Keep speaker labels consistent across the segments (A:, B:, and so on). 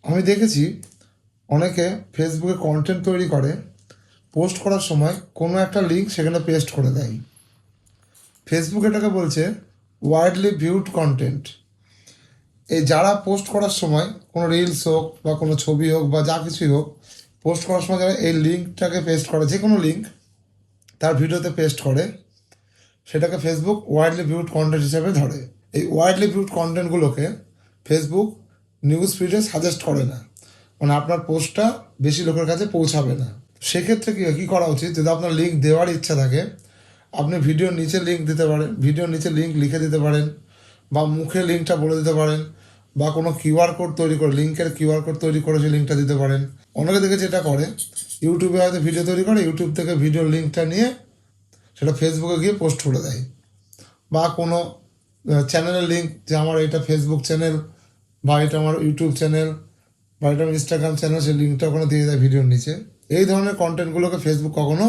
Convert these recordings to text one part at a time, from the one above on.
A: আমি দেখেছি অনেকে ফেসবুকে কন্টেন্ট তৈরি করে, পোস্ট করার সময় কোনো একটা লিঙ্ক সেখানে পেস্ট করে দেয়। ফেসবুক এটাকে বলছে ওয়াইডলি ভিউড কন্টেন্ট। এই যারা পোস্ট করার সময় কোনো রিলস হোক বা কোনো ছবি হোক বা যা কিছুই হোক, পোস্ট করার সময় যারা এই লিঙ্কটাকে পেস্ট করে, যে কোনো লিঙ্ক তার ভিডিওতে পেস্ট করে, সেটাকে ফেসবুক ওয়াইডলি ভিউড কন্টেন্ট হিসেবে ধরে। এই ওয়াইডলি ভিউড কন্টেন্টগুলোকে ফেসবুক নিউজ ফিডে সাজেস্ট করে না, মানে আপনার পোস্টটা বেশি লোকের কাছে পৌঁছাবে না। সেক্ষেত্রে কী করা উচিত, যদি আপনার লিঙ্ক দেওয়ার ইচ্ছা থাকে, আপনি ভিডিওর নিচে লিঙ্ক দিতে পারেন, ভিডিওর নিচে লিঙ্ক লিখে দিতে পারেন, বা মুখে লিঙ্কটা বলে দিতে পারেন, বা কোনো কিউআর কোড তৈরি করে, লিঙ্কের কিউআর কোড তৈরি করে সেই লিঙ্কটা দিতে পারেন। অনেকে দেখে যেটা করে, ইউটিউবে হয়তো ভিডিও তৈরি করে, ইউটিউব থেকে ভিডিওর লিঙ্কটা নিয়ে সেটা ফেসবুকে গিয়ে পোস্ট করে দেয়, বা কোনো চ্যানেলের লিঙ্ক, যে আমার এটা ফেসবুক চ্যানেল, বা এটা আমার ইউটিউব চ্যানেল, বা এটা আমার ইনস্টাগ্রাম চ্যানেল, সেই লিঙ্কটা ওখানে দিয়ে দেয় ভিডিওর নিচে। এই ধরনের কন্টেন্টগুলোকে ফেসবুক কখনো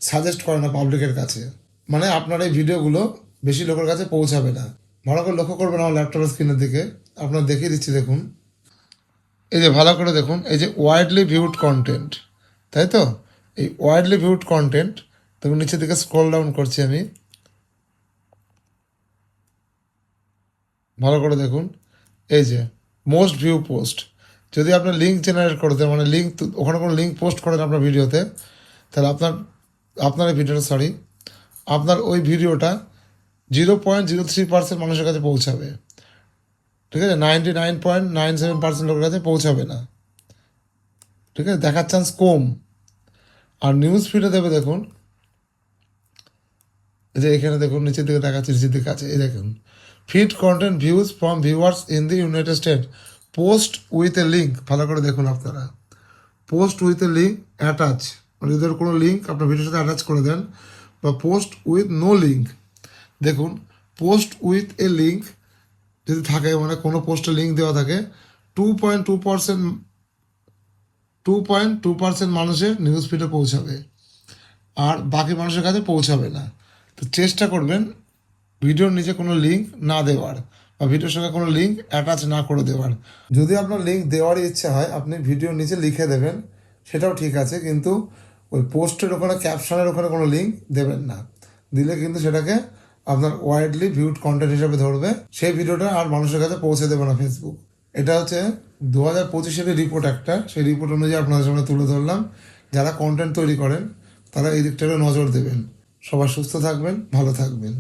A: সাজেস্ট করে না পাবলিকের কাছে, মানে আপনার এই ভিডিওগুলো বেশি লোকের কাছে পৌঁছাবে না। ভালো করে লক্ষ্য করবেন আমার ল্যাপটপের স্ক্রিনের দিকে, আপনার দেখিয়ে দিচ্ছি, দেখুন, এই যে ভালো করে দেখুন, এই যে ওয়াইডলি ভিউড কন্টেন্ট, তাই তো? এই ওয়াইডলি ভিউড কন্টেন্ট, দেখুন নিচের দিকে স্ক্রল ডাউন করছি আমি, ভালো করে দেখুন, এই যে মোস্ট ভিউ পোস্ট। যদি আপনার লিঙ্ক জেনারেট করে দেন, মানে লিঙ্ক, ওখানে কোনো লিঙ্ক পোস্ট করেন আপনার ভিডিওতে, তাহলে আপনার এই ভিডিওটা, আপনার ওই ভিডিওটা 0.03% মানুষের কাছে পৌঁছাবে, ঠিক আছে? 99.97% লোকের কাছে পৌঁছাবে না, ঠিক আছে? দেখার চান্স কম। আর নিউজ ফিডে দেবে, দেখুন, এই যে এখানে দেখুন নিচের দিকে দেখাচ্ছে, নিচের দিকে আছে, এই দেখুন, feed content views from viewers in the United state, post with a link. ভালো করে দেখুন আপনারা, post with a link attach, মানে যদি কোনো লিঙ্ক আপনার ভিডিওর সাথে অ্যাটাচ করে দেন, বা পোস্ট উইথ নো লিঙ্ক। দেখুন, পোস্ট উইথ এ লিঙ্ক যদি থাকে, মানে কোনো পোস্টে লিঙ্ক দেওয়া থাকে, 2.2% মানুষের নিউজ ফিডে পৌঁছাবে, আর বাকি মানুষের কাছে পৌঁছাবে না। তো চেষ্টা করবেন ভিডিওর নিচে কোনো লিঙ্ক না দেওয়ার, বা ভিডিওর সঙ্গে কোনো লিঙ্ক অ্যাটাচ না করে দেওয়ার। যদি আপনার লিঙ্ক দেওয়ারই ইচ্ছা হয়, আপনি ভিডিওর নিচে লিখে দেবেন, সেটাও ঠিক আছে, কিন্তু ওই পোস্টের ওখানে, ক্যাপশনের ওখানে কোনো লিঙ্ক দেবেন না। দিলে কিন্তু সেটাকে আপনার ওয়াইডলি ভিউড কন্টেন্ট হিসেবে ধরবে, সেই ভিডিওটা আর মানুষের কাছে পৌঁছে দেবে না ফেসবুক। এটা হচ্ছে 2025-এর রিপোর্ট একটা, সেই রিপোর্ট অনুযায়ী আপনাদের সামনে তুলে ধরলাম। যারা কন্টেন্ট তৈরি করেন তারা এই দিকটাকে নজর দেবেন। সবাই সুস্থ থাকবেন, ভালো থাকবেন।